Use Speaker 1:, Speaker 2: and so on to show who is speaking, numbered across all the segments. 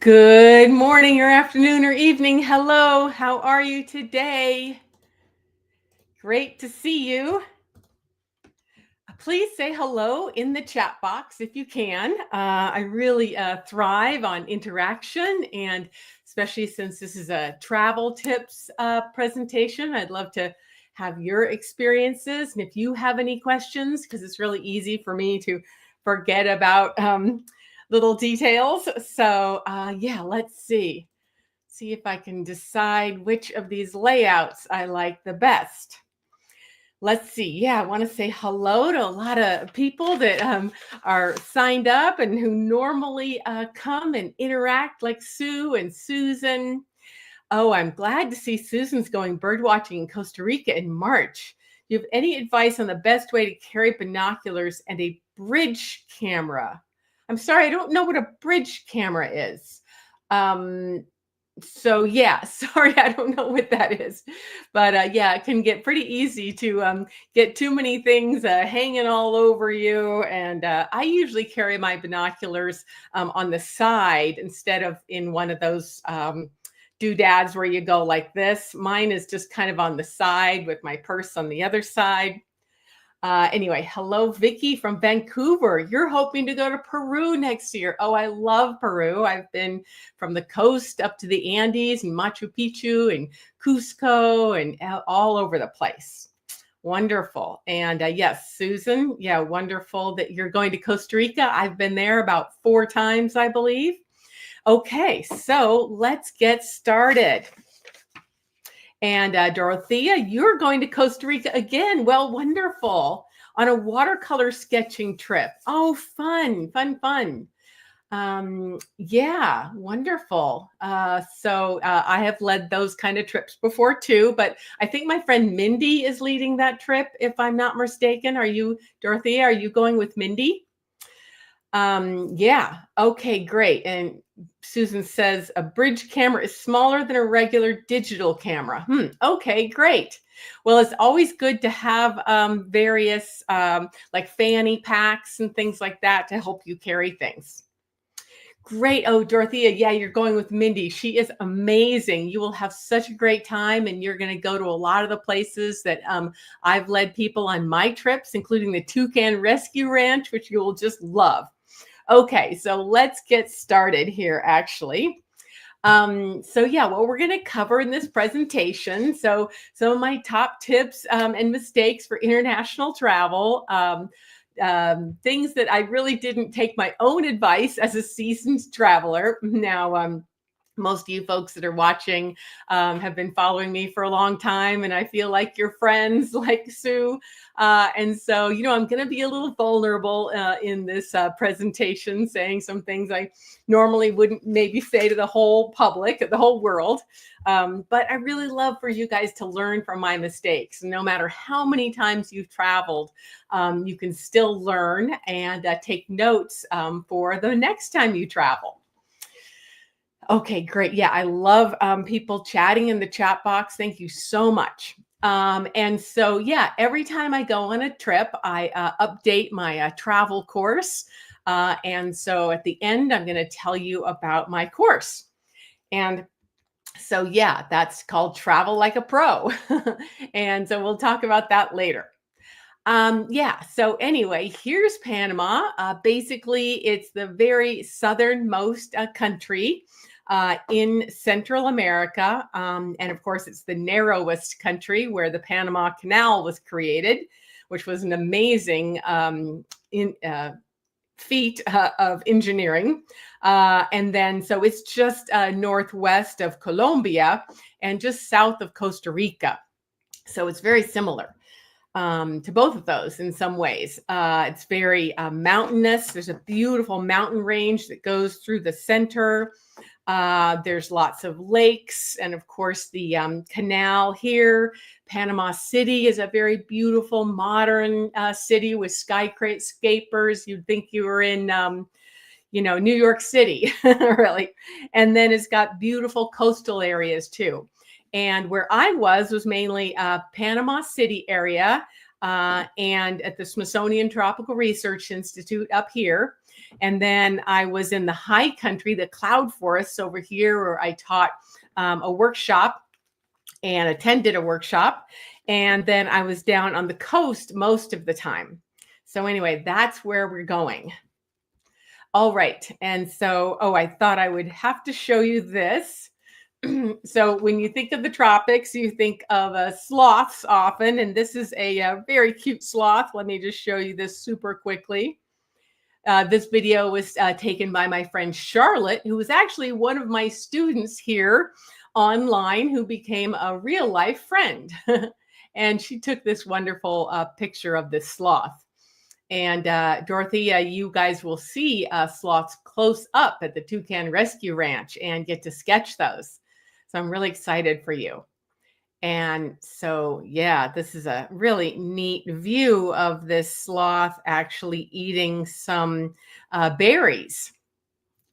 Speaker 1: Good morning, or afternoon, or evening. Hello, how are you today? Great to see you. Please say hello in the chat box if you can. I really thrive on interaction, and especially since this is a travel tips presentation, I'd love to have your experiences. And if you have any questions, because it's really easy for me to forget about little details. So yeah, let's see. See if I can decide which of these layouts I like the best. Let's see. Yeah, I want to say hello to a lot of people that are signed up and who normally come and interact, like Sue and Susan. Oh, I'm glad to see Susan's going bird watching in Costa Rica in March. Do you have any advice on the best way to carry binoculars and a bridge camera? I'm sorry, I don't know what a bridge camera is. Um, so yeah, sorry, I don't know what that is, but yeah, it can get pretty easy to get too many things hanging all over you. And I usually carry my binoculars on the side instead of in one of those doodads where you go like this. Mine is just kind of on the side with my purse on the other side. Anyway, hello, Vicky from Vancouver. You're hoping to go to Peru next year. Oh, I love Peru. I've been from the coast up to the Andes and Machu Picchu and Cusco and all over the place. Wonderful. And yes, Susan, yeah, wonderful that you're going to Costa Rica. I've been there about 4 times, I believe. Okay, so let's get started. And Dorothea, you're going to Costa Rica again. Well, wonderful. On a watercolor sketching trip. Oh, fun, fun, fun. Yeah, wonderful. So I have led those kind of trips before too, but I think my friend Mindy is leading that trip, if I'm not mistaken. Are you, Dorothea, are you going with Mindy? Yeah. Okay, great. And Susan says a bridge camera is smaller than a regular digital camera. Okay, great. Well, it's always good to have various like fanny packs and things like that to help you carry things. Great. Oh, Dorothea, yeah, you're going with Mindy. She is amazing. You will have such a great time, and you're going to go to a lot of the places that I've led people on my trips, including the Toucan Rescue Ranch, which you will just love. Okay, so let's get started here, actually. So yeah, what we're going to cover in this presentation. So some of my top tips and mistakes for international travel. Things that I really didn't take my own advice as a seasoned traveler. Now, most of you folks that are watching have been following me for a long time, and I feel like you're friends like Sue. And so, you know, I'm going to be a little vulnerable in this presentation, saying some things I normally wouldn't maybe say to the whole public, the whole world. But I really love for you guys to learn from my mistakes. No matter how many times you've traveled, you can still learn and take notes for the next time you travel. Okay, great. Yeah, I love people chatting in the chat box. Thank you so much. And so, yeah, every time I go on a trip, I update my travel course. And so at the end, I'm going to tell you about my course. And so, yeah, that's called Travel Like a Pro. And so we'll talk about that later. Yeah, so anyway, here's Panama. Basically, it's the very southernmost country in Central America. And of course, it's the narrowest country where the Panama Canal was created, which was an amazing feat of engineering. And then, so it's just northwest of Colombia and just south of Costa Rica. So it's very similar to both of those in some ways. It's very mountainous. There's a beautiful mountain range that goes through the center. There's lots of lakes, and of course the canal here. Panama City is a very beautiful modern city with skyscrapers. You'd think you were in New York City, really. And then it's got beautiful coastal areas too. And where I was mainly Panama City area and at the Smithsonian Tropical Research Institute up here. And then I was in the high country, the cloud forests over here, where I taught a workshop and attended a workshop. And then I was down on the coast most of the time. So anyway, that's where we're going. All right. And so, I thought I would have to show you this. So when you think of the tropics, you think of sloths often, and this is a very cute sloth. Let me just show you this super quickly. This video was taken by my friend Charlotte, who was actually one of my students here online, who became a real life friend. And she took this wonderful picture of this sloth. And Dorothy, you guys will see sloths close up at the Toucan Rescue Ranch and get to sketch those. So I'm really excited for you. And so, yeah, this is a really neat view of this sloth actually eating some berries.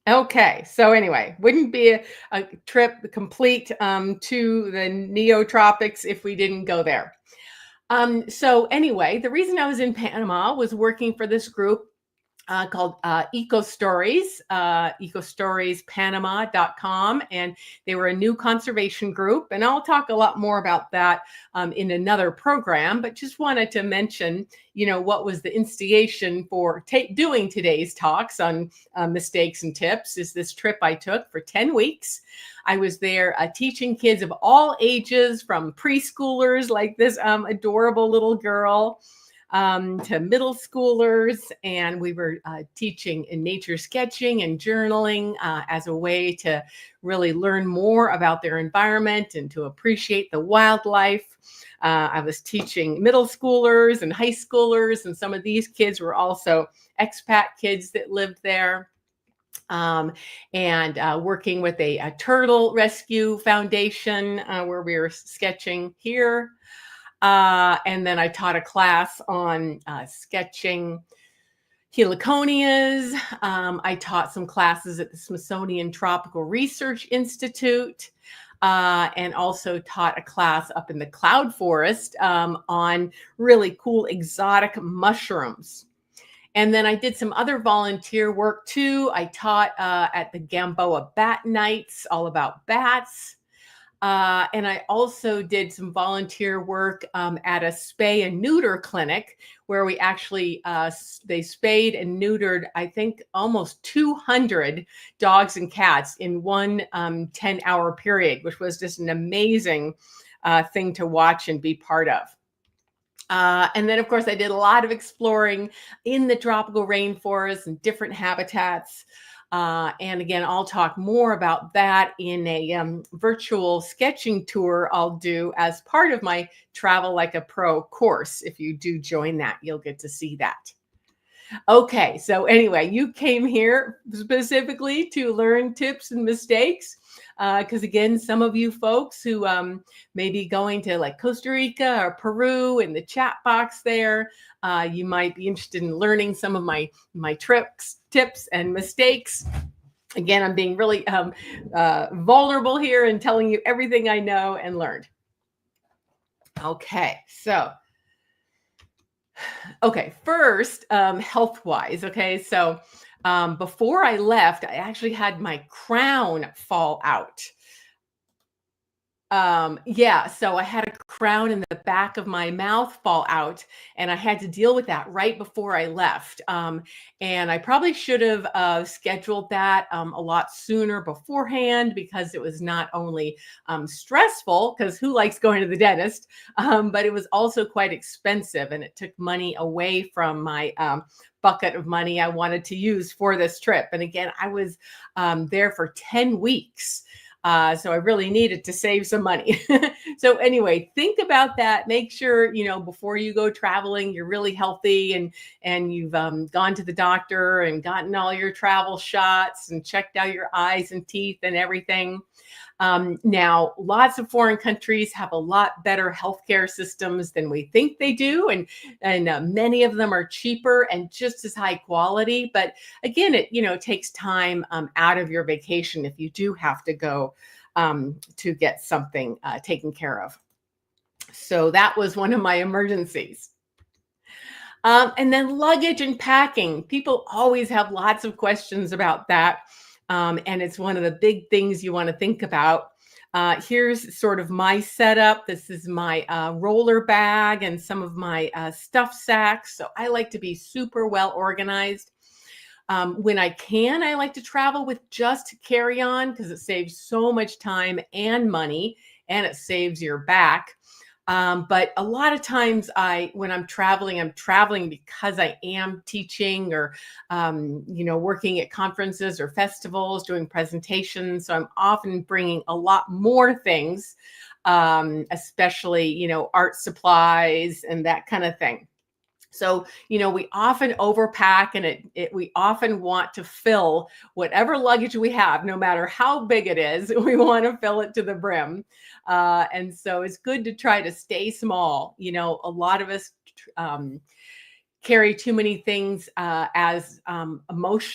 Speaker 1: Okay, so anyway, wouldn't be a trip complete to the neotropics if we didn't go there. So anyway, the reason I was in Panama was working for this group called Eco Stories, ecostoriespanama.com. And they were a new conservation group. And I'll talk a lot more about that in another program, but just wanted to mention, what was the instigation for doing today's talks on mistakes and tips is this trip I took for 10 weeks. I was there teaching kids of all ages, from preschoolers like this adorable little girl, to middle schoolers, and we were teaching in nature sketching and journaling as a way to really learn more about their environment and to appreciate the wildlife. I was teaching middle schoolers and high schoolers, and some of these kids were also expat kids that lived there. And working with a turtle rescue foundation where we were sketching here. And then I taught a class on sketching heliconias. I taught some classes at the Smithsonian Tropical Research Institute, and also taught a class up in the cloud forest on really cool exotic mushrooms. And then I did some other volunteer work too. I taught at the Gamboa Bat Nights, all about bats. And I also did some volunteer work at a spay and neuter clinic where we actually, they spayed and neutered, I think, almost 200 dogs and cats in one 10-hour period, which was just an amazing thing to watch and be part of. And then, of course, I did a lot of exploring in the tropical rainforests and different habitats. And again, I'll talk more about that in a virtual sketching tour I'll do as part of my Travel Like a Pro course. If you do join that, you'll get to see that. Okay, so anyway, you came here specifically to learn tips and mistakes. Because again, some of you folks who may be going to like Costa Rica or Peru, in the chat box there, you might be interested in learning some of my tricks, tips, and mistakes. Again, I'm being really vulnerable here and telling you everything I know and learned. Okay, so first, health-wise. Okay, so before I left, I actually had my crown fall out. So I had a crown in the back of my mouth fall out, and I had to deal with that right before I left. And I probably should have scheduled that a lot sooner beforehand, because it was not only stressful, because who likes going to the dentist, but it was also quite expensive, and it took money away from my bucket of money I wanted to use for this trip. And again, I was there for 10 weeks. So I really needed to save some money. So anyway, think about that. Make sure, before you go traveling, you're really healthy and you've gone to the doctor and gotten all your travel shots and checked out your eyes and teeth and everything. Now, lots of foreign countries have a lot better healthcare systems than we think they do. And many of them are cheaper and just as high quality. But again, it takes time out of your vacation if you do have to go to get something taken care of. So that was one of my emergencies. And then luggage and packing. People always have lots of questions about that. And it's one of the big things you want to think about. Here's sort of my setup. This is my roller bag and some of my stuff sacks. So I like to be super well organized. When I can, I like to travel with just carry on because it saves so much time and money and it saves your back. But a lot of times when I'm traveling because I am teaching or, working at conferences or festivals, doing presentations. So I'm often bringing a lot more things, especially, art supplies and that kind of thing. So, we often overpack and we often want to fill whatever luggage we have, no matter how big it is, we want to fill it to the brim. And so it's good to try to stay small. A lot of us carry too many things as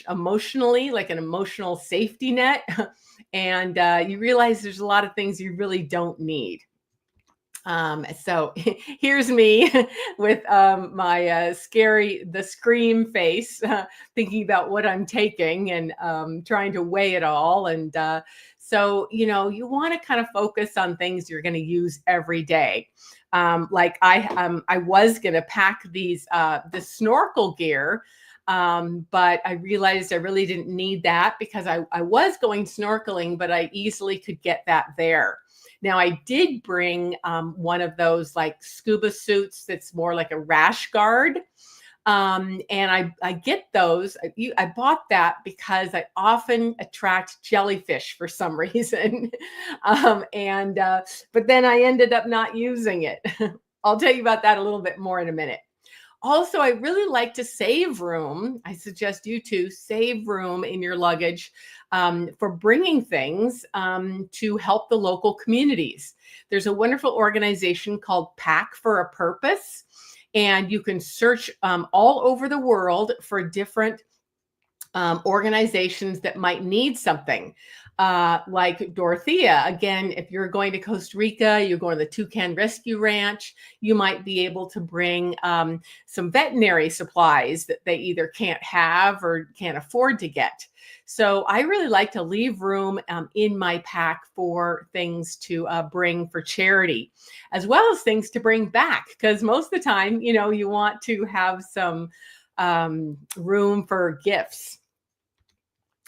Speaker 1: emotionally, like an emotional safety net. And you realize there's a lot of things you really don't need. So here's me with my the scream face, thinking about what I'm taking and trying to weigh it all. And so, you want to kind of focus on things you're going to use every day. Like I was going to pack the snorkel gear. But I realized I really didn't need that because I was going snorkeling, but I easily could get that there. Now, I did bring one of those like scuba suits that's more like a rash guard. And I get those. I bought that because I often attract jellyfish for some reason. But then I ended up not using it. I'll tell you about that a little bit more in a minute. Also, I really like to save room. I suggest you to save room in your luggage for bringing things to help the local communities. There's a wonderful organization called Pack for a Purpose, and you can search all over the world for different organizations that might need something. Like Dorothea, again, if you're going to Costa Rica, you're going to the Toucan Rescue Ranch, you might be able to bring some veterinary supplies that they either can't have or can't afford to get. So I really like to leave room in my pack for things to bring for charity, as well as things to bring back. Because most of the time, you want to have some room for gifts.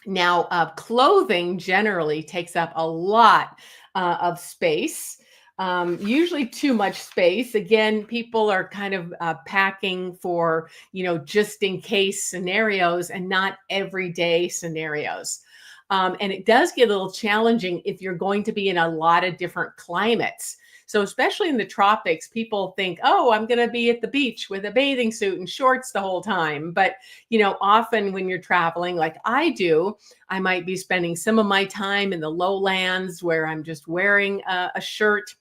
Speaker 1: Now, clothing generally takes up a lot of space, usually too much space. Again, people are kind of packing for, just in case scenarios and not everyday scenarios. And it does get a little challenging if you're going to be in a lot of different climates. So especially in the tropics, people think, oh, I'm going to be at the beach with a bathing suit and shorts the whole time. But, often when you're traveling like I do, I might be spending some of my time in the lowlands where I'm just wearing a shirt,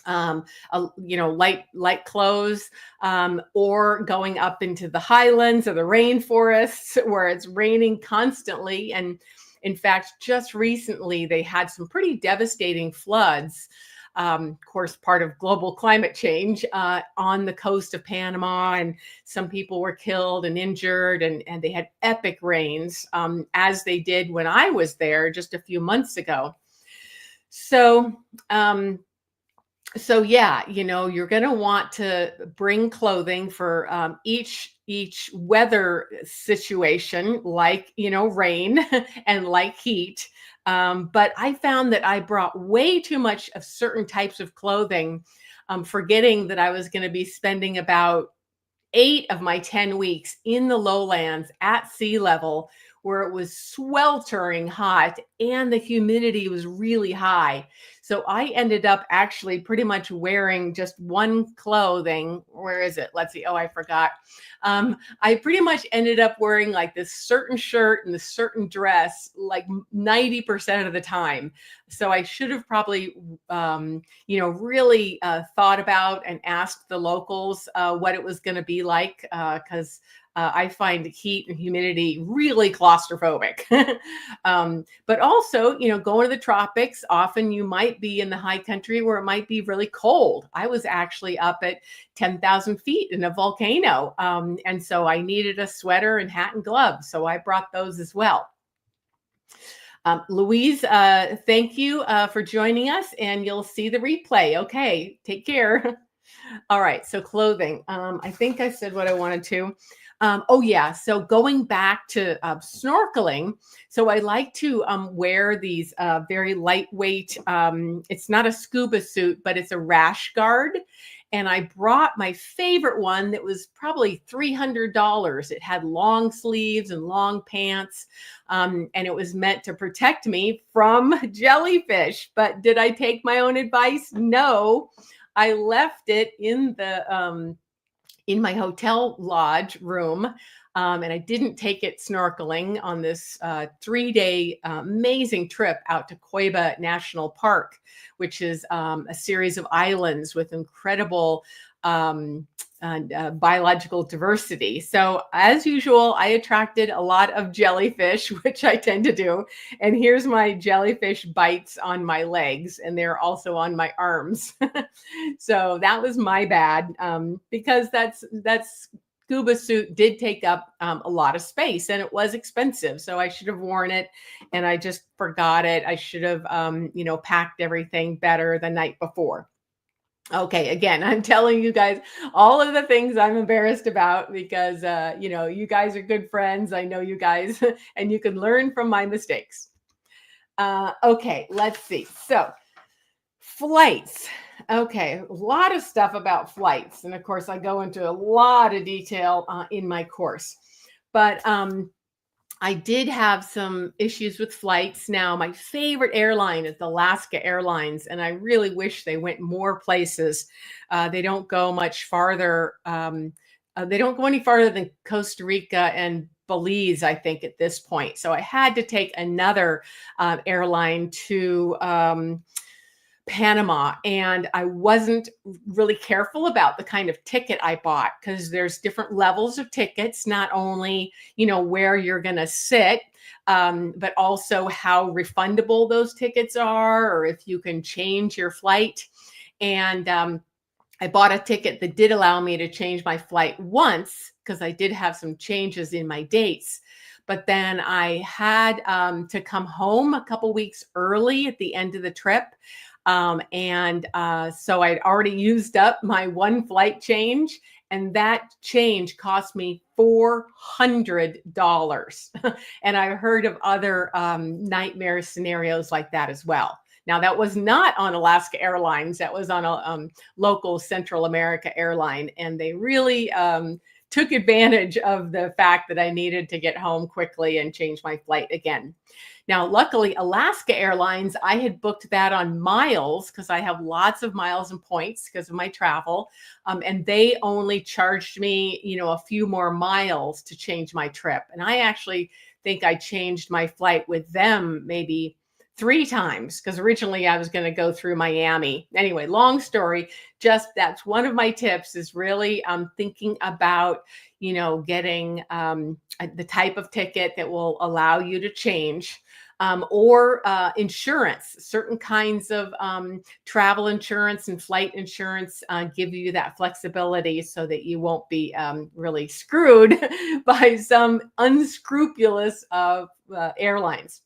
Speaker 1: light clothes, or going up into the highlands or the rainforests where it's raining constantly. And in fact, just recently, they had some pretty devastating floods, of course, part of global climate change, on the coast of Panama. And some people were killed and injured, and they had epic rains, as they did when I was there just a few months ago. So, yeah, you're going to want to bring clothing for each weather situation, like, rain and like heat. But I found that I brought way too much of certain types of clothing, forgetting that I was going to be spending about 8 of my 10 weeks in the lowlands at sea level, where it was sweltering hot and the humidity was really high. So I ended up actually pretty much wearing just one clothing. Where is it? Let's see. Oh, I forgot. I pretty much ended up wearing like this certain shirt and this certain dress like 90% of the time. So I should have probably, really thought about and asked the locals what it was going to be like, because I find heat and humidity really claustrophobic. But also, going to the tropics, often you might be in the high country where it might be really cold. I was actually up at 10,000 feet in a volcano. And so I needed a sweater and hat and gloves. So I brought those as well. Louise, thank you for joining us, and you'll see the replay. Okay, take care. All right, so clothing. I think I said what I wanted to. Oh yeah, so going back to snorkeling. So I like to wear these very lightweight. It's not a scuba suit, but it's a rash guard. And I brought my favorite one that was probably $300. It had long sleeves and long pants, and it was meant to protect me from jellyfish. But did I take my own advice? No. I left it in my hotel lodge room, and I didn't take it snorkeling on this 3-day amazing trip out to Coiba National Park, which is a series of islands with incredible biological diversity. So as usual, I attracted a lot of jellyfish, which I tend to do. And here's my jellyfish bites on my legs, and they're also on my arms. So that was my bad, because that's scuba suit did take up a lot of space, and it was expensive. So I should have worn it, and I just forgot it. I should have, packed everything better the night before. Okay, again, I'm telling you guys all of the things I'm embarrassed about because, you guys are good friends. I know you guys, and you can learn from my mistakes. Okay, let's see. So, flights. Okay, a lot of stuff about flights. And of course, I go into a lot of detail in my course. But I did have some issues with flights. Now, my favorite airline is Alaska Airlines, and I really wish they went more places. They don't go much farther. They don't go any farther than Costa Rica and Belize, I think, at this point. So I had to take another airline to Panama, and I wasn't really careful about the kind of ticket I bought because there's different levels of tickets, not only, where you're going to sit, but also how refundable those tickets are, or if you can change your flight. And I bought a ticket that did allow me to change my flight once because I did have some changes in my dates. But then I had to come home a couple weeks early at the end of the trip. So I'd already used up my one flight change, and that change cost me $400. And I've heard of other nightmare scenarios like that as well. Now, that was not on Alaska Airlines. That was on a local Central America airline. And they really took advantage of the fact that I needed to get home quickly and change my flight again. Now, luckily, Alaska Airlines, I had booked that on miles because I have lots of miles and points because of my travel. And they only charged me, a few more miles to change my trip. And I actually think I changed my flight with them maybe 3 times because originally I was going to go through Miami. Anyway, long story, just that's one of my tips is really thinking about, getting the type of ticket that will allow you to change. Or insurance. Certain kinds of travel insurance and flight insurance give you that flexibility so that you won't be really screwed by some unscrupulous airlines.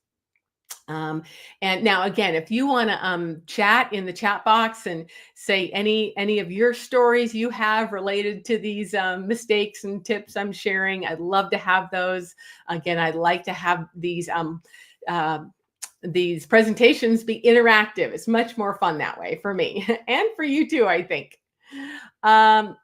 Speaker 1: And now again, if you want to chat in the chat box and say any of your stories you have related to these mistakes and tips I'm sharing, I'd love to have those. Again, I'd like to have these presentations be interactive. It's much more fun that way for me and for you too, I think.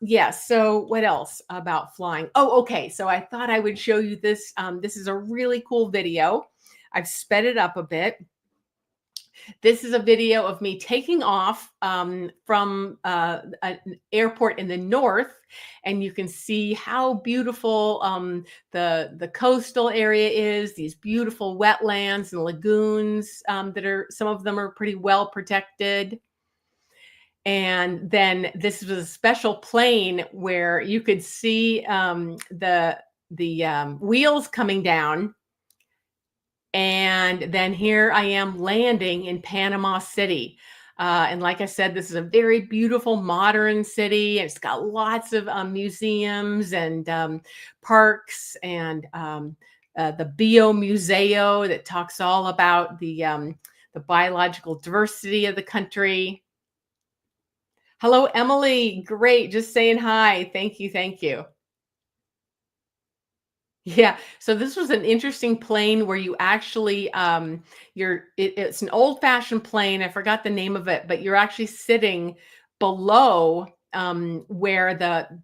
Speaker 1: Yes. So what else about flying? Oh, okay. So I thought I would show you this. This is a really cool video. I've sped it up a bit. This is a video of me taking off from an airport in the north, and you can see how beautiful the coastal area is. These beautiful wetlands and lagoons that are, some of them are pretty well protected. And then this was a special plane where you could see the wheels coming down, and then here I am landing in Panama City. And like I said, this is a very beautiful modern city. It's got lots of museums and parks, and the Bio Museo that talks all about the biological diversity of the country. Hello, Emily. Great. Just saying hi. Thank you. Thank you. Yeah. So this was an interesting plane where you actually it's an old-fashioned plane. I forgot the name of it, but you're actually sitting below where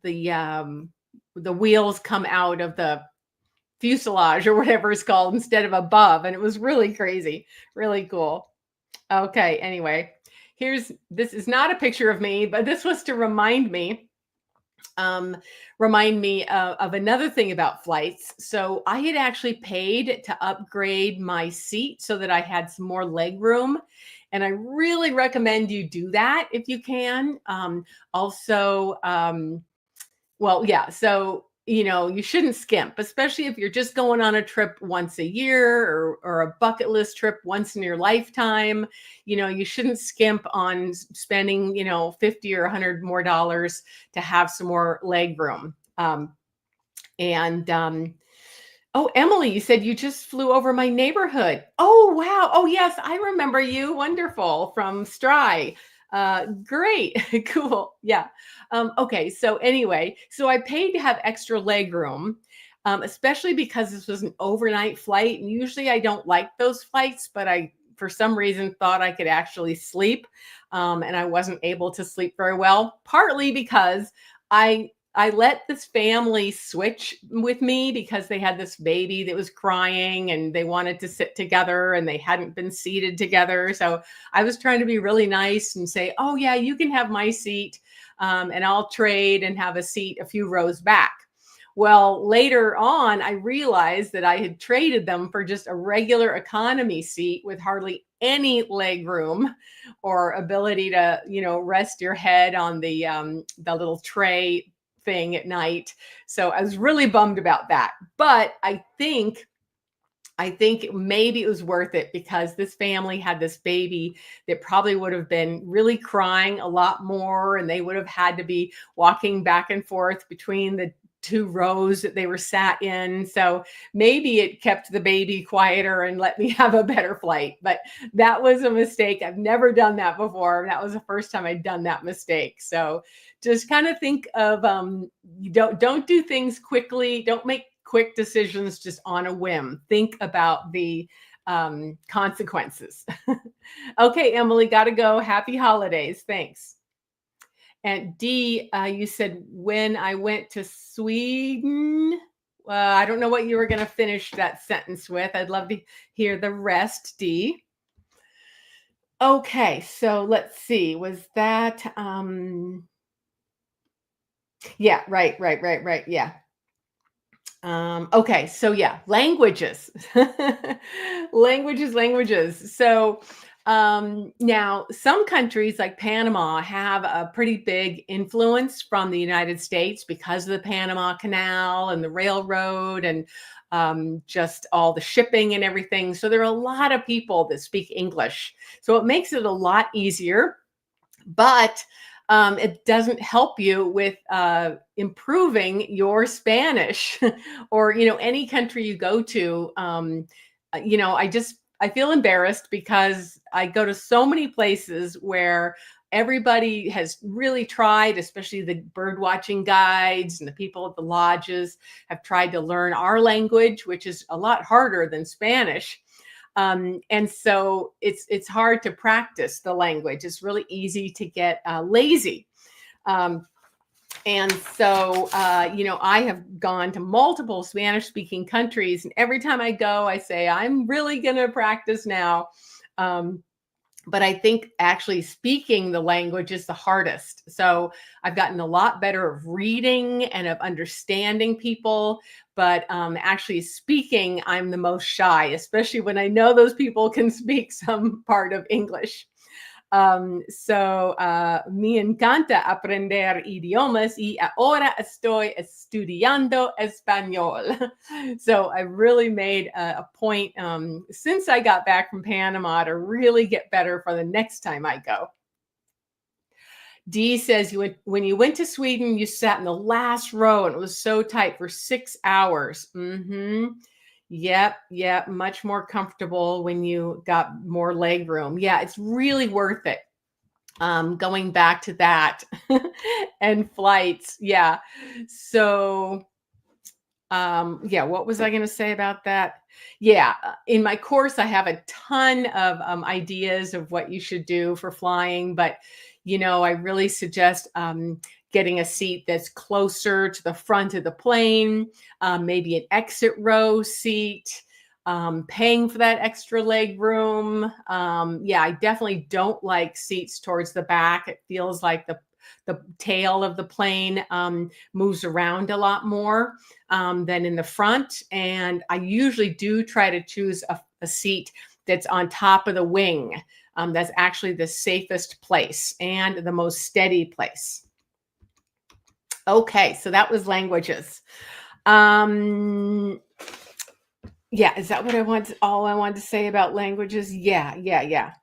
Speaker 1: the wheels come out of the fuselage or whatever it's called, instead of above. And it was really crazy, really cool. Okay, anyway, this is not a picture of me, but this was to um, remind me of another thing about flights. So I had actually paid to upgrade my seat so that I had some more leg room. And I really recommend you do that if you can. Also, well, yeah. So, you shouldn't skimp, especially if you're just going on a trip once a year, or a bucket list trip once in your lifetime. You shouldn't skimp on spending, 50 or 100 more dollars to have some more leg room. And Oh, Emily, you said you just flew over my neighborhood. Oh, wow. Oh, yes, I remember you. Wonderful. From Stry. Great. Cool. Yeah. Okay. So anyway, so I paid to have extra leg room, especially because this was an overnight flight. And usually I don't like those flights, but I, for some reason, thought I could actually sleep. And I wasn't able to sleep very well, partly because I let this family switch with me because they had this baby that was crying and they wanted to sit together and they hadn't been seated together. So I was trying to be really nice and say, "Oh, yeah, you can have my seat, and I'll trade and have a seat a few rows back." Well, later on, I realized that I had traded them for just a regular economy seat with hardly any leg room or ability to, rest your head on the little tray thing at night. So I was really bummed about that. But I think maybe it was worth it because this family had this baby that probably would have been really crying a lot more, and they would have had to be walking back and forth between the two rows that they were sat in. So maybe it kept the baby quieter and let me have a better flight. But that was a mistake. I've never done that before. That was the first time I'd done that mistake. So just kind of think of you don't do things quickly. Don't make quick decisions just on a whim. Think about the consequences. Okay, Emily, got to go. Happy holidays. Thanks. And D, you said when I went to Sweden. I don't know what you were going to finish that sentence with. I'd love to hear the rest, D. Okay, so let's see. Was that yeah, right. Yeah. Okay, so yeah, languages. Languages. So now some countries like Panama have a pretty big influence from the United States because of the Panama Canal and the railroad, and just all the shipping and everything. So there are a lot of people that speak English. So it makes it a lot easier, but it doesn't help you with improving your Spanish or any country you go to. I feel embarrassed because I go to so many places where everybody has really tried, especially the bird watching guides and the people at the lodges have tried to learn our language, which is a lot harder than Spanish. And so it's hard to practice the language. It's really easy to get lazy. Um, and so, I have gone to multiple Spanish speaking countries, and every time I go, I say, I'm really going to practice now. But I think actually speaking the language is the hardest. So I've gotten a lot better of reading and of understanding people, but actually speaking, I'm the most shy, especially when I know those people can speak some part of English. Me encanta aprender idiomas y ahora estoy estudiando español. So I really made a point since I got back from Panama to really get better for the next time I go. Dee says when you went to Sweden, you sat in the last row and it was so tight for 6 hours. Yep, yep, much more comfortable when you got more leg room. Yeah, it's really worth it. Going back to that and flights. Yeah. So yeah, what was I going to say about that? Yeah, in my course I have a ton of ideas of what you should do for flying, but I really suggest getting a seat that's closer to the front of the plane, maybe an exit row seat, paying for that extra leg room. Yeah, I definitely don't like seats towards the back. It feels like the tail of the plane moves around a lot more than in the front. And I usually do try to choose a seat that's on top of the wing. That's actually the safest place and the most steady place. Okay, so that was languages. Yeah, is that what all I wanted to say about languages? Yeah.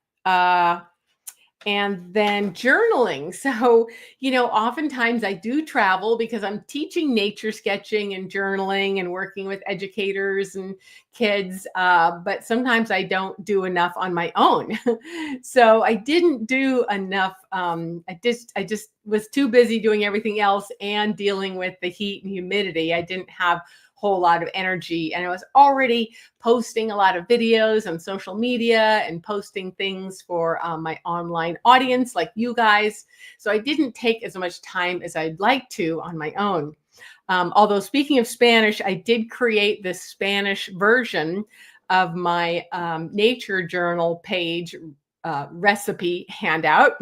Speaker 1: And then journaling. So, oftentimes I do travel because I'm teaching nature sketching and journaling and working with educators and kids. But sometimes I don't do enough on my own. So I didn't do enough. I just was too busy doing everything else and dealing with the heat and humidity. I didn't have whole lot of energy, and I was already posting a lot of videos on social media and posting things for my online audience like you guys. So I didn't take as much time as I'd like to on my own. Although speaking of Spanish, I did create this Spanish version of my nature journal page recipe handout.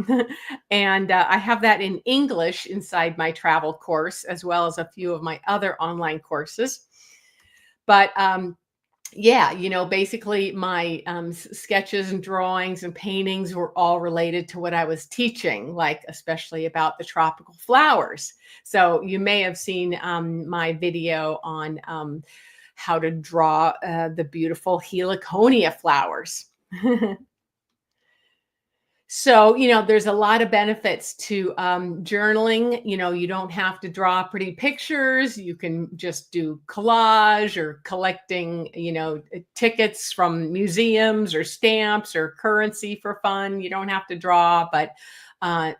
Speaker 1: And I have that in English inside my travel course, as well as a few of my other online courses. But yeah, basically my sketches and drawings and paintings were all related to what I was teaching, like especially about the tropical flowers. So you may have seen my video on how to draw the beautiful heliconia flowers. So, there's a lot of benefits to journaling. You don't have to draw pretty pictures. You can just do collage or collecting, tickets from museums or stamps or currency for fun. You don't have to draw, but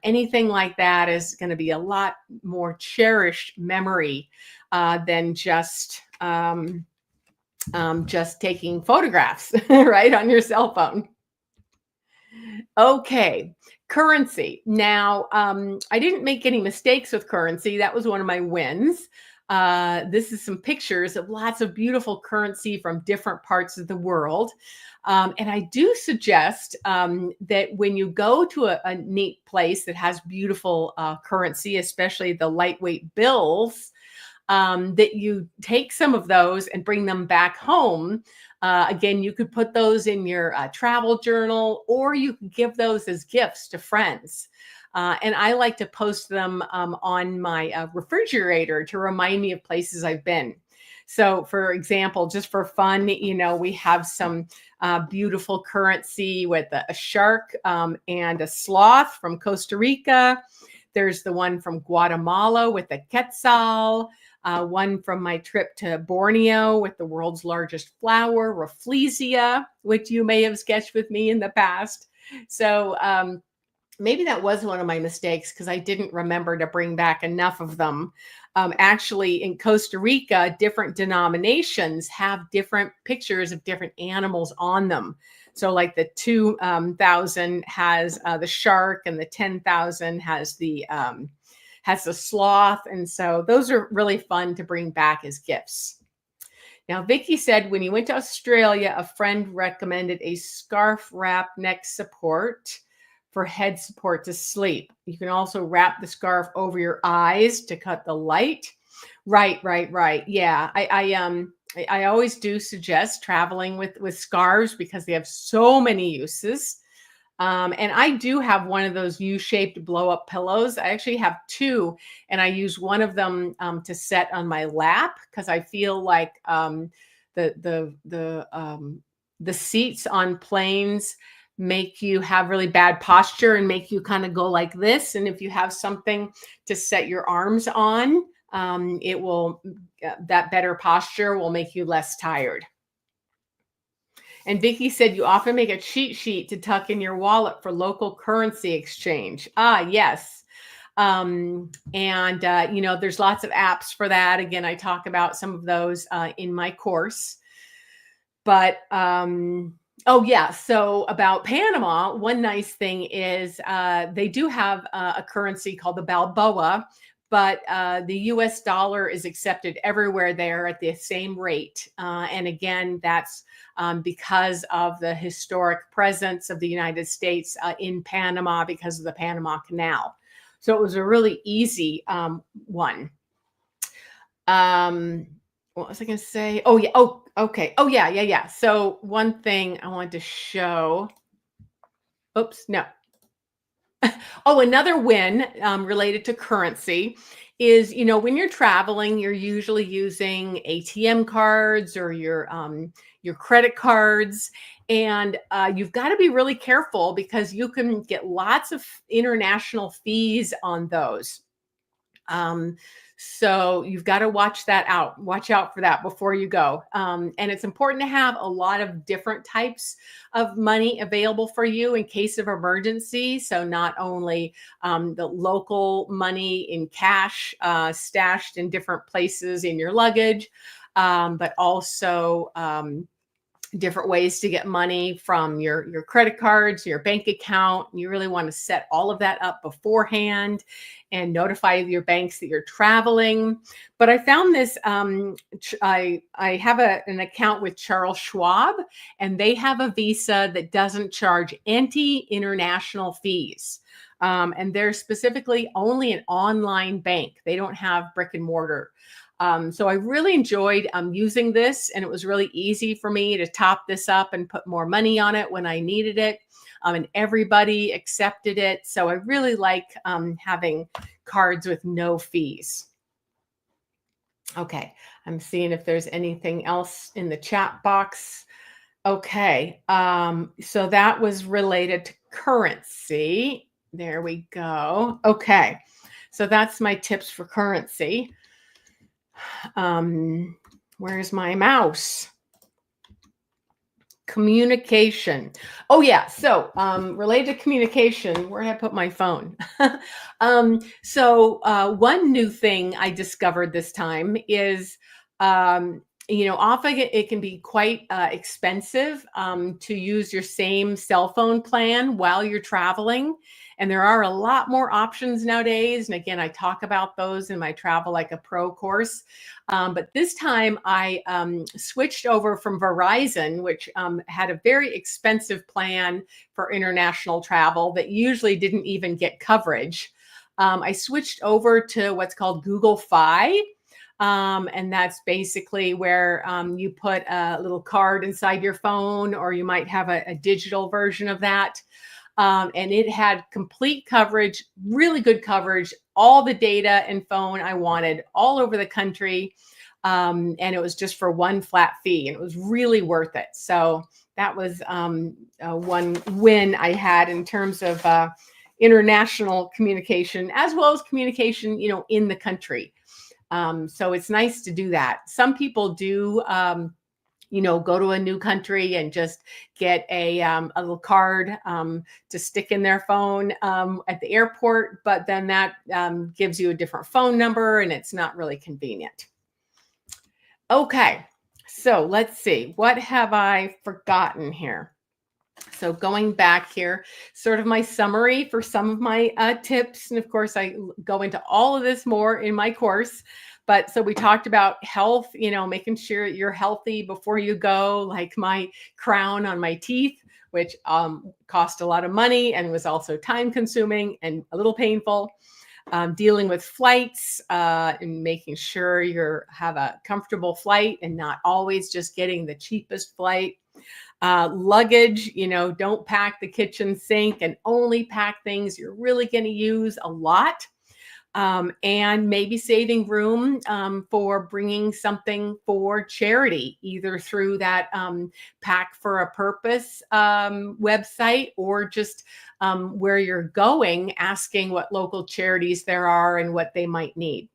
Speaker 1: anything like that is going to be a lot more cherished memory than just taking photographs, right, on your cell phone. Okay, currency. Now, I didn't make any mistakes with currency. That was one of my wins. This is some pictures of lots of beautiful currency from different parts of the world. And I do suggest that when you go to a neat place that has beautiful currency, especially the lightweight bills, that you take some of those and bring them back home. Again, you could put those in your travel journal, or you could give those as gifts to friends. And I like to post them on my refrigerator to remind me of places I've been. So, for example, just for fun, we have some beautiful currency with a shark and a sloth from Costa Rica. There's the one from Guatemala with the quetzal. One from my trip to Borneo with the world's largest flower, Rafflesia, which you may have sketched with me in the past. So maybe that was one of my mistakes because I didn't remember to bring back enough of them. Actually, in Costa Rica, different denominations have different pictures of different animals on them. So like the 2,000 has the shark, and the 10,000 has the sloth. And so those are really fun to bring back as gifts. Now, Vicky said, when you went to Australia, a friend recommended a scarf wrap neck support for head support to sleep. You can also wrap the scarf over your eyes to cut the light. Right. Yeah, I always do suggest traveling with scarves because they have so many uses. And I do have one of those U-shaped blow-up pillows. I actually have two, and I use one of them to set on my lap because I feel like the the the um, the seats on planes make you have really bad posture and make you kind of go like this. And if you have something to set your arms on, it will that better posture will make you less tired. And Vicky said you often make a cheat sheet to tuck in your wallet for local currency exchange. Ah, yes. And there's lots of apps for that. Again, I talk about some of those in my course. But oh yeah, so about Panama, one nice thing is they do have a currency called the Balboa, but the US dollar is accepted everywhere there at the same rate. And again, that's because of the historic presence of the United States in Panama because of the Panama Canal. So it was a really easy one. What was I going to say? Oh, yeah. Oh, okay. Oh, yeah, yeah, yeah. So one thing I wanted to show. Oops, no. Oh, another win related to currency is, when you're traveling, you're usually using ATM cards or your credit cards, and you've got to be really careful because you can get lots of international fees on those. So you've got to watch out for that before you go. And it's important to have a lot of different types of money available for you in case of emergency. So not only the local money in cash stashed in different places in your luggage, but also different ways to get money from your credit cards, your bank account. You really want to set all of that up beforehand and notify your banks that you're traveling. But I found this, I have an account with Charles Schwab, and they have a Visa that doesn't charge any international fees. And they're specifically only an online bank. They don't have brick and mortar. So I really enjoyed using this, and it was really easy for me to top this up and put more money on it when I needed it. And everybody accepted it. So I really like having cards with no fees. Okay, I'm seeing if there's anything else in the chat box. Okay, so that was related to currency. There we go. Okay, so that's my tips for currency. Where's my mouse? Communication. Oh yeah. So related to communication, where did I put my phone? One new thing I discovered this time is often it can be quite expensive to use your same cell phone plan while you're traveling. And there are a lot more options nowadays. And again, I talk about those in my Travel Like a Pro course. But this time I switched over from Verizon, which had a very expensive plan for international travel that usually didn't even get coverage. I switched over to what's called Google Fi. And that's basically where you put a little card inside your phone, or you might have a digital version of that. And it had complete coverage, really good coverage, all the data and phone I wanted all over the country. And it was just for one flat fee, and it was really worth it. So that was one win I had in terms of international communication, as well as communication, in the country. So it's nice to do that. Some people do go to a new country and just get a little card to stick in their phone at the airport, but then that gives you a different phone number, and it's not really convenient. Okay, so let's see. What have I forgotten here? So going back here, sort of my summary for some of my tips. And of course, I go into all of this more in my course. But so we talked about health, making sure you're healthy before you go, like my crown on my teeth, which cost a lot of money and was also time consuming and a little painful. Dealing with flights and making sure you have a comfortable flight and not always just getting the cheapest flight. Luggage, don't pack the kitchen sink and only pack things you're really going to use a lot. And maybe saving room for bringing something for charity, either through that Pack for a Purpose website, or just where you're going, asking what local charities there are and what they might need.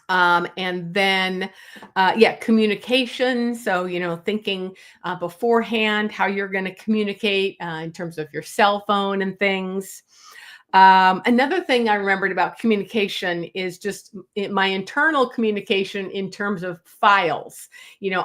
Speaker 1: And then, yeah, communication. So, thinking beforehand how you're going to communicate in terms of your cell phone and things. Another thing I remembered about communication is just my internal communication in terms of files.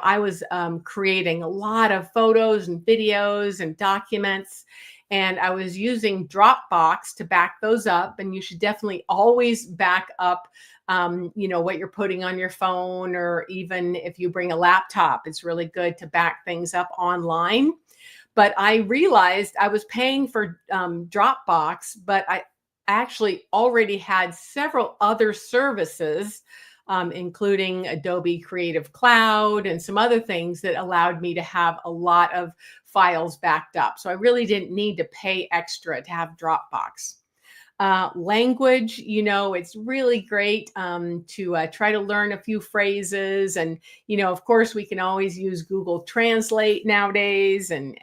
Speaker 1: I was creating a lot of photos and videos and documents, and I was using Dropbox to back those up. And you should definitely always back up what you're putting on your phone, or even if you bring a laptop, it's really good to back things up online. But I realized I was paying for Dropbox, but I actually already had several other services, including Adobe Creative Cloud and some other things that allowed me to have a lot of files backed up. So I really didn't need to pay extra to have Dropbox. Language, it's really great to try to learn a few phrases. And, of course, we can always use Google Translate nowadays, and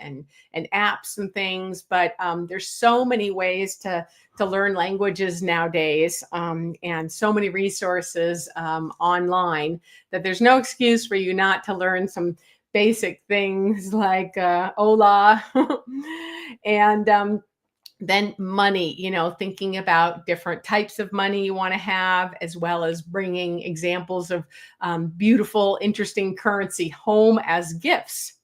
Speaker 1: apps and things. But there's so many ways to learn languages nowadays, and so many resources online, that there's no excuse for you not to learn some basic things like hola. And then money, thinking about different types of money you want to have, as well as bringing examples of beautiful, interesting currency home as gifts.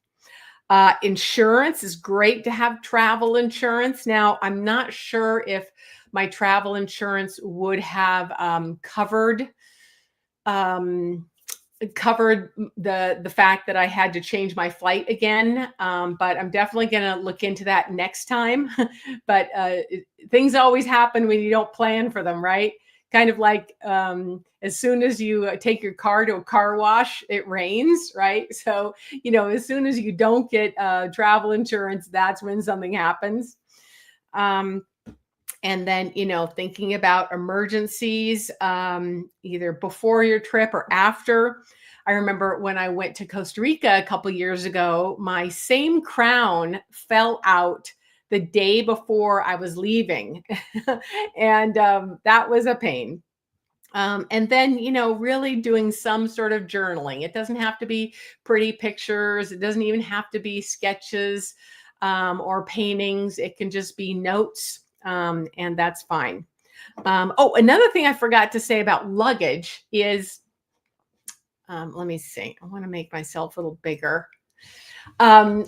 Speaker 1: Insurance is great to have travel insurance. Now, I'm not sure if my travel insurance would have covered the fact that I had to change my flight again. But I'm definitely going to look into that next time. But things always happen when you don't plan for them, right? Kind of like as soon as you take your car to a car wash, it rains, right? So, as soon as you don't get travel insurance, that's when something happens. And then, thinking about emergencies, either before your trip or after. I remember when I went to Costa Rica a couple years ago, my same crown fell out the day before I was leaving. And that was a pain. And then, really doing some sort of journaling. It doesn't have to be pretty pictures. It doesn't even have to be sketches or paintings. It can just be notes. And that's fine. Oh, another thing I forgot to say about luggage is, let me see. I want to make myself a little bigger.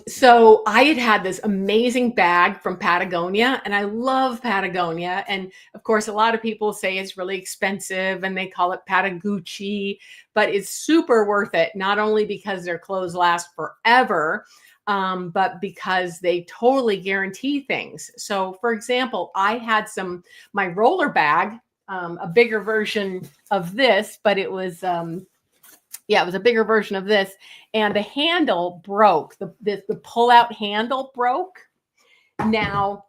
Speaker 1: So I had this amazing bag from Patagonia, and I love Patagonia. And of course, a lot of people say it's really expensive and they call it Patagucci, but it's super worth it. Not only because their clothes last forever, but because they totally guarantee things. So for example, I had my roller bag, a bigger version of this, but it was, it was a bigger version of this, and the handle broke. The pull-out handle broke. Now,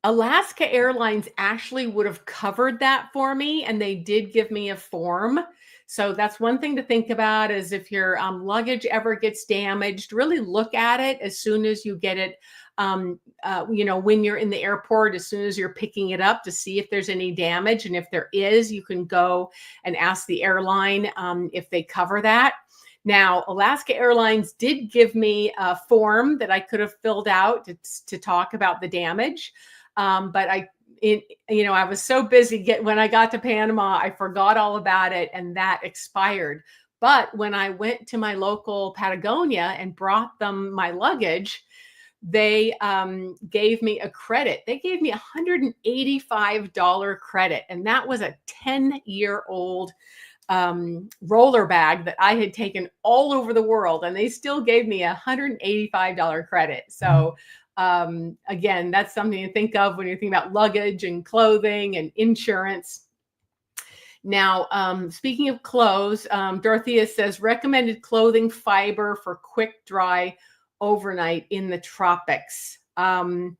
Speaker 1: Alaska Airlines actually would have covered that for me, and they did give me a form. So that's one thing to think about, is if your luggage ever gets damaged, really look at it as soon as you get it, when you're in the airport, as soon as you're picking it up, to see if there's any damage. And if there is, you can go and ask the airline if they cover that. Now, Alaska Airlines did give me a form that I could have filled out to talk about the damage. But I was so busy when I got to Panama, I forgot all about it, and that expired. But when I went to my local Patagonia and brought them my luggage, they gave me a credit. They gave me $185 credit, and that was a 10-year-old roller bag that I had taken all over the world, and they still gave me $185 credit. So again, that's something to think of when you're thinking about luggage and clothing and insurance. Now, speaking of clothes, Dorothea says recommended clothing fiber for quick dry overnight in the tropics. I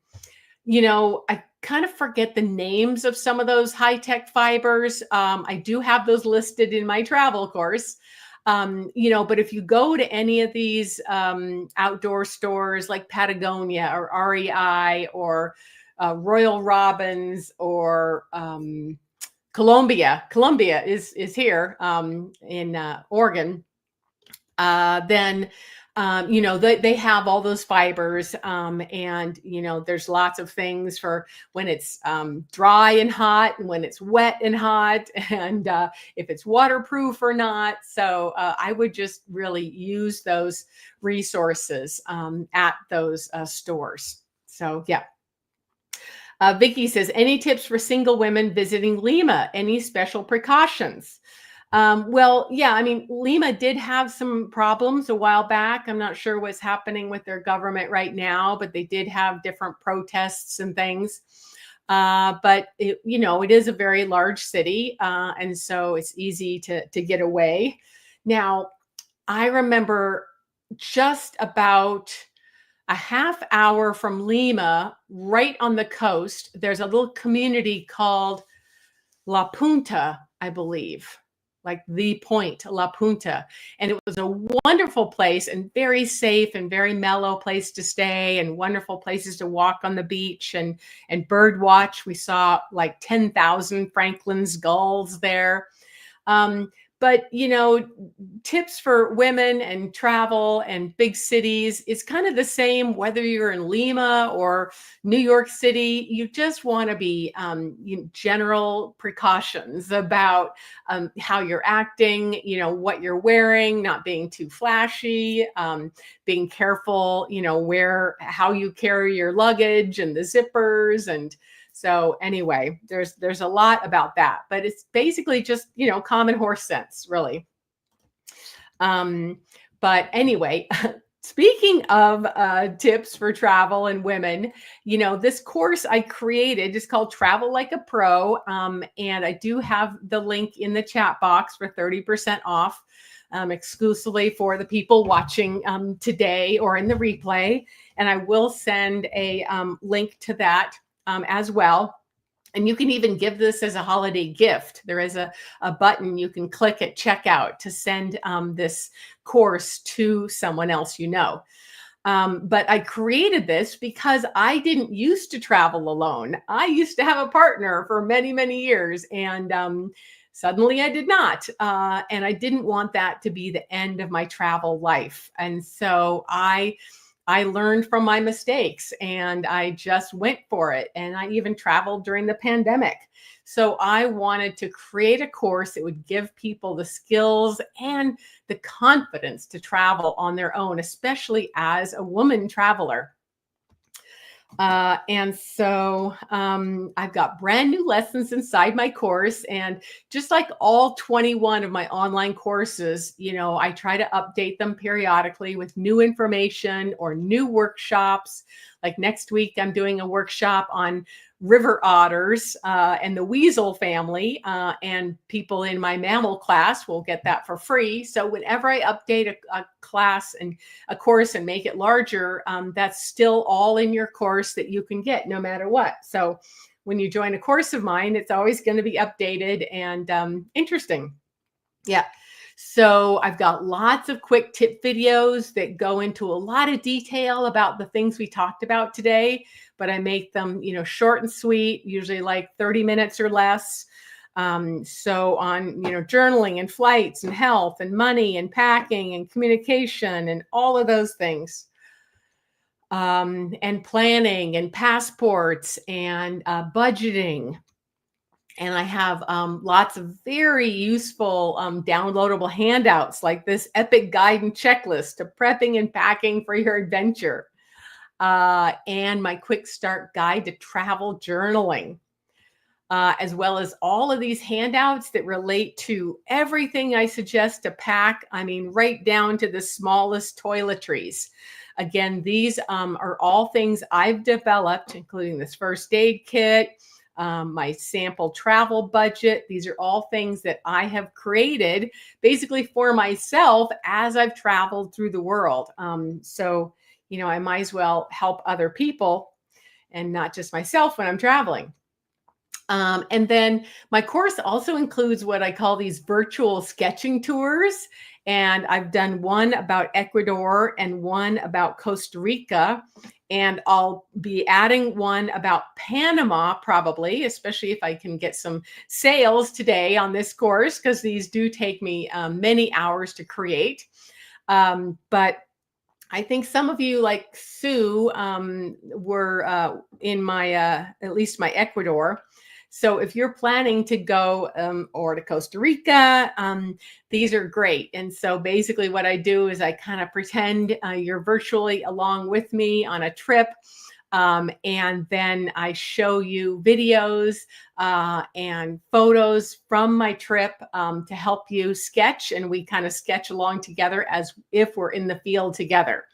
Speaker 1: kind of forget the names of some of those high-tech fibers. I do have those listed in my travel course. But if you go to any of these outdoor stores like Patagonia or REI or Royal Robins or Columbia is here in Oregon. Then they have all those fibers, and there's lots of things for when it's dry and hot and when it's wet and hot, and if it's waterproof or not. So I would just really use those resources at those stores. So yeah. Vicky says, any tips for single women visiting Lima? Any special precautions? Well, yeah, I mean, Lima did have some problems a while back. I'm not sure what's happening with their government right now, but they did have different protests and things. But it is a very large city, and so it's easy to get away. Now, I remember just about a half hour from Lima, right on the coast, there's a little community called La Punta, I believe, like the point, La Punta. And it was a wonderful place and very safe and very mellow place to stay and wonderful places to walk on the beach and bird watch. We saw like 10,000 Franklin's gulls there. But tips for women and travel and big cities, it's kind of the same whether you're in Lima or New York City. You just want to be general precautions about how you're acting, what you're wearing, not being too flashy, being careful, how you carry your luggage and the zippers. And so anyway, there's a lot about that, but it's basically just, common horse sense, really. But anyway, speaking of tips for travel and women, this course I created is called Travel Like a Pro. And I do have the link in the chat box for 30% off. Exclusively for the people watching today or in the replay. And I will send a link to that as well. And you can even give this as a holiday gift. There is a button you can click at checkout to send this course to someone else But I created this because I didn't used to travel alone. I used to have a partner for many, many years. And suddenly I did not. And I didn't want that to be the end of my travel life. And so I learned from my mistakes and I just went for it. And I even traveled during the pandemic. So I wanted to create a course that would give people the skills and the confidence to travel on their own, especially as a woman traveler. And so I've got brand new lessons inside my course. And just like all 21 of my online courses, I try to update them periodically with new information or new workshops. Like next week, I'm doing a workshop on river otters and the weasel family, and people in my mammal class will get that for free. So whenever I update a class and a course and make it larger, that's still all in your course that you can get no matter what. So when you join a course of mine, it's always going to be updated and interesting. Yeah. So I've got lots of quick tip videos that go into a lot of detail about the things we talked about today, but I make them, short and sweet, usually like 30 minutes or less. So on, journaling and flights and health and money and packing and communication and all of those things. And planning and passports and budgeting. And I have lots of very useful downloadable handouts like this epic guide and checklist to prepping and packing for your adventure. And my quick start guide to travel journaling, as well as all of these handouts that relate to everything I suggest to pack. I mean, right down to the smallest toiletries. Again, these are all things I've developed, including this first aid kit, my sample travel budget. These are all things that I have created basically for myself as I've traveled through the world. So, I might as well help other people and not just myself when I'm traveling. And then my course also includes what I call these virtual sketching tours. And I've done one about Ecuador and one about Costa Rica. And I'll be adding one about Panama, probably, especially if I can get some sales today on this course, because these do take me many hours to create. But I think some of you, like Sue, were in my, at least my Ecuador. So if you're planning to go or to Costa Rica, these are great. And so basically what I do is I kind of pretend you're virtually along with me on a trip. And then I show you videos and photos from my trip to help you sketch. And we kind of sketch along together as if we're in the field together.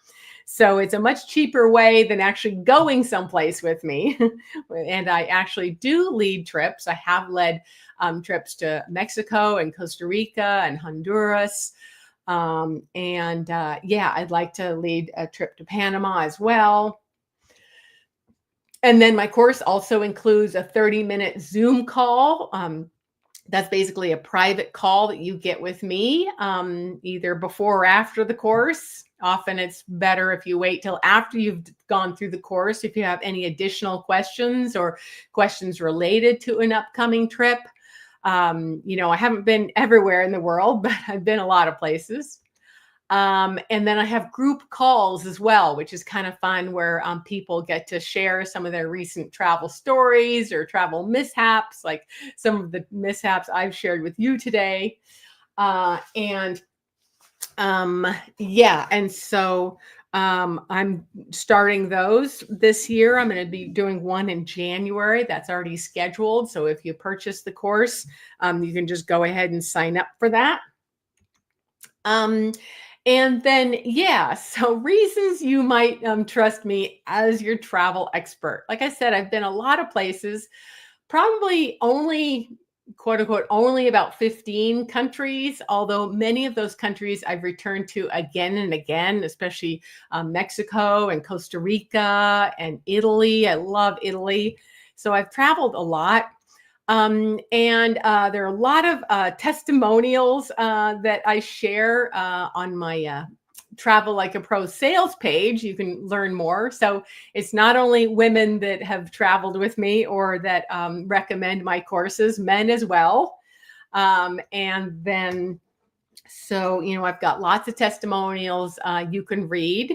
Speaker 1: So it's a much cheaper way than actually going someplace with me. And I actually do lead trips. I have led trips to Mexico and Costa Rica and Honduras. Yeah, I'd like to lead a trip to Panama as well. And then my course also includes a 30-minute Zoom call. That's basically a private call that you get with me, either before or after the course. Often it's better if you wait till after you've gone through the course, if you have any additional questions or questions related to an upcoming trip. I haven't been everywhere in the world, but I've been a lot of places. And then I have group calls as well, which is kind of fun, where people get to share some of their recent travel stories or travel mishaps, like some of the mishaps I've shared with you today. And so I'm starting those this year. I'm going to be doing one in January. That's already scheduled. So if you purchase the course, you can just go ahead and sign up for that. And then, so reasons you might trust me as your travel expert. Like I said, I've been a lot of places, probably only, quote unquote, only about 15 countries, although many of those countries I've returned to again and again, especially Mexico and Costa Rica and Italy. I love Italy. So I've traveled a lot. There are a lot of testimonials that I share on my Travel Like a Pro sales page. You can learn more. So it's not only women that have traveled with me or that recommend my courses, men as well. I've got lots of testimonials you can read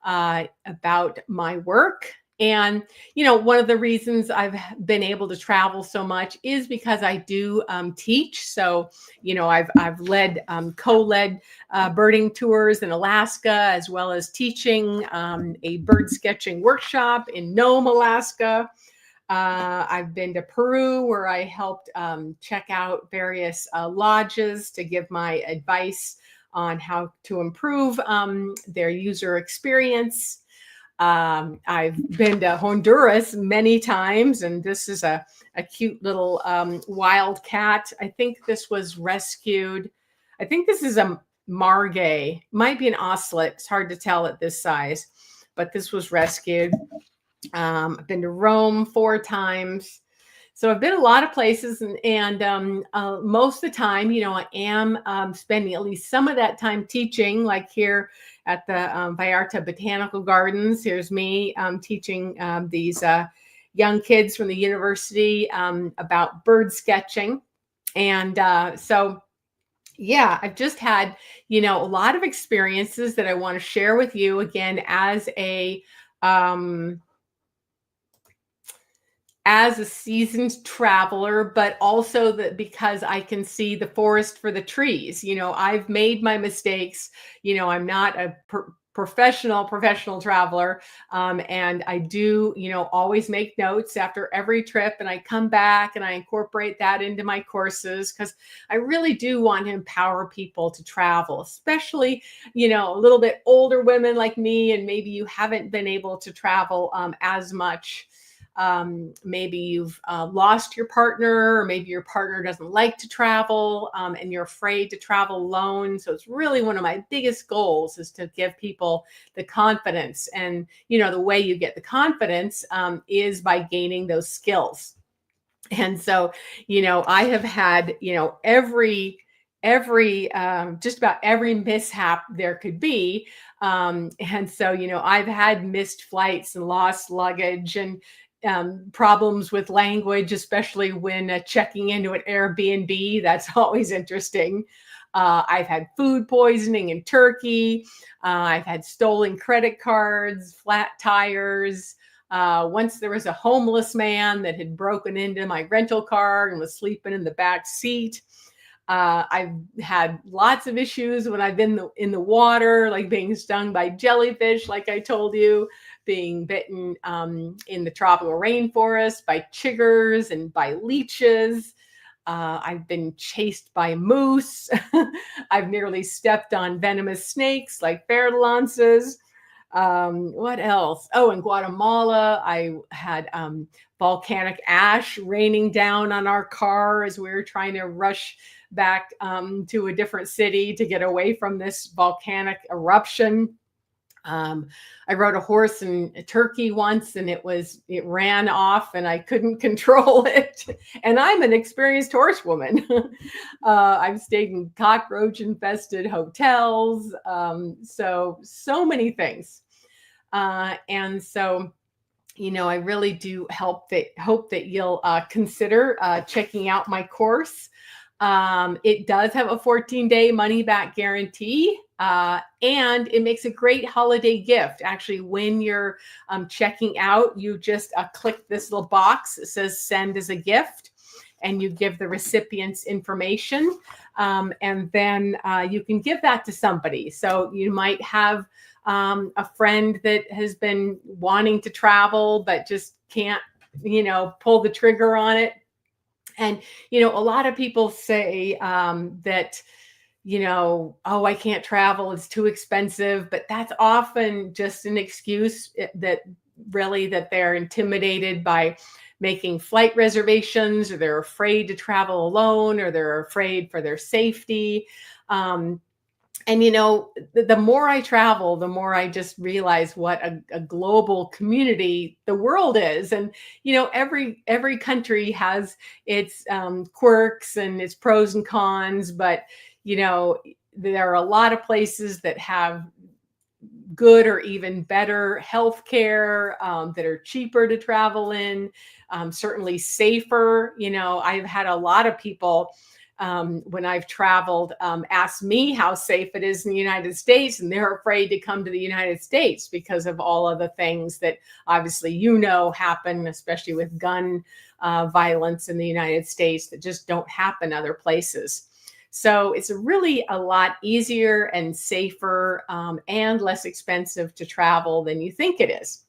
Speaker 1: about my work. And, one of the reasons I've been able to travel so much is because I do teach. So, I've led, co-led birding tours in Alaska, as well as teaching a bird sketching workshop in Nome, Alaska. I've been to Peru, where I helped check out various lodges to give my advice on how to improve their user experience. I've been to Honduras many times, and this is a cute little wild cat. I think this was rescued. I think this is a margay, might be an ocelot. It's hard to tell at this size, but this was rescued. I've been to Rome 4 times. So I've been a lot of places, and most of the time, I am spending at least some of that time teaching, like here at the Vallarta Botanical Gardens. Here's me teaching these young kids from the university about bird sketching. And I've just had, a lot of experiences that I want to share with you again as a seasoned traveler, but also that because I can see the forest for the trees. I've made my mistakes. I'm not a professional traveler. And I do, always make notes after every trip, and I come back and I incorporate that into my courses, because I really do want to empower people to travel, especially, a little bit older women like me, and maybe you haven't been able to travel as much. Maybe you've lost your partner, or maybe your partner doesn't like to travel, and you're afraid to travel alone. So it's really one of my biggest goals is to give people the confidence. And, the way you get the confidence is by gaining those skills. And so, I have had, every just about every mishap there could be. And so, I've had missed flights and lost luggage and problems with language, especially when checking into an Airbnb. That's always interesting. I've had food poisoning in Turkey. I've had stolen credit cards, flat tires. Once there was a homeless man that had broken into my rental car and was sleeping in the back seat. I've had lots of issues when I've been in the water, like being stung by jellyfish, like I told you, being bitten in the tropical rainforest by chiggers and by leeches. I've been chased by moose. I've nearly stepped on venomous snakes like fer-de-lances. What else? Oh, in Guatemala, I had volcanic ash raining down on our car as we were trying to rush back to a different city to get away from this volcanic eruption. I rode a horse in Turkey once and it ran off and I couldn't control it. And I'm an experienced horsewoman. I've stayed in cockroach infested hotels. So many things. And so, I really do hope that you'll consider checking out my course. It does have a 14-day money back guarantee, and it makes a great holiday gift. Actually, when you're checking out, you just click this little box that says send as a gift, and you give the recipient's information, and then you can give that to somebody. So you might have a friend that has been wanting to travel but just can't, pull the trigger on it. And, a lot of people say that, oh, I can't travel, it's too expensive. But that's often just an excuse that they're intimidated by making flight reservations, or they're afraid to travel alone, or they're afraid for their safety. And the more I travel, the more I just realize what a global community the world is. And every country has its quirks and its pros and cons. But there are a lot of places that have good or even better healthcare, that are cheaper to travel in, certainly safer. I've had a lot of people when I've traveled, ask me how safe it is in the United States, and they're afraid to come to the United States because of all of the things that obviously happen, especially with gun violence in the United States, that just don't happen other places. So it's really a lot easier and safer and less expensive to travel than you think it is.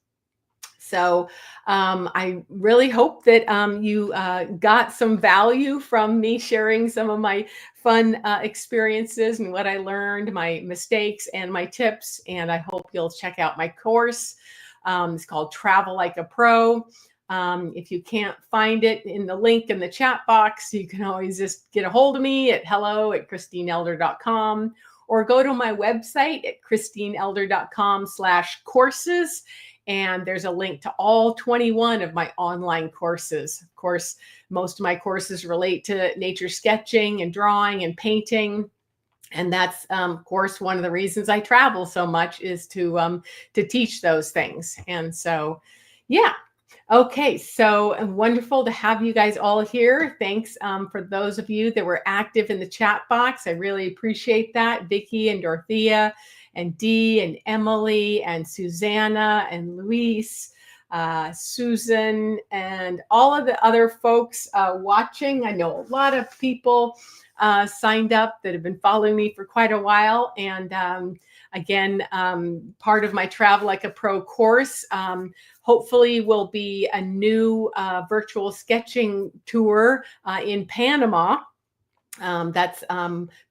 Speaker 1: So I really hope that you got some value from me sharing some of my fun experiences and what I learned, my mistakes and my tips. And I hope you'll check out my course. It's called Travel Like a Pro. If you can't find it in the link in the chat box, you can always just get a hold of me at hello@christineelder.com, or go to my website at christineelder.com/courses. And there's a link to all 21 of my online courses. Of course, most of my courses relate to nature sketching and drawing and painting. And that's, of course, one of the reasons I travel so much is to teach those things. And so, yeah. Okay, so wonderful to have you guys all here. Thanks for those of you that were active in the chat box. I really appreciate that. Vicki and Dorothea and Dee and Emily and Susanna and Luis, Susan, and all of the other folks watching. I know a lot of people signed up that have been following me for quite a while. And again, part of my Travel Like a Pro course hopefully will be a new virtual sketching tour in Panama. That's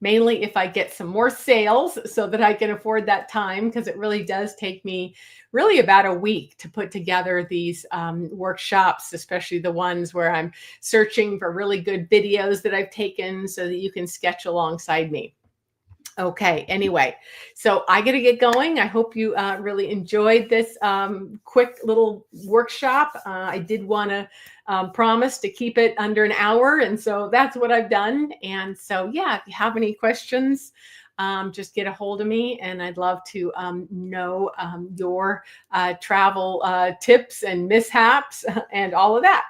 Speaker 1: mainly if I get some more sales so that I can afford that time, because it really does take me really about a week to put together these workshops, especially the ones where I'm searching for really good videos that I've taken so that you can sketch alongside me. Okay, anyway, so I got to get going. I hope you really enjoyed this quick little workshop. I did want to promise to keep it under an hour, and so that's what I've done. And so, yeah, if you have any questions, just get a hold of me, and I'd love to know your travel tips and mishaps and all of that.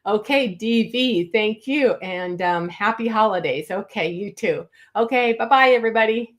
Speaker 1: Okay, DV, thank you, and happy holidays. Okay, you too. Okay, bye bye, everybody.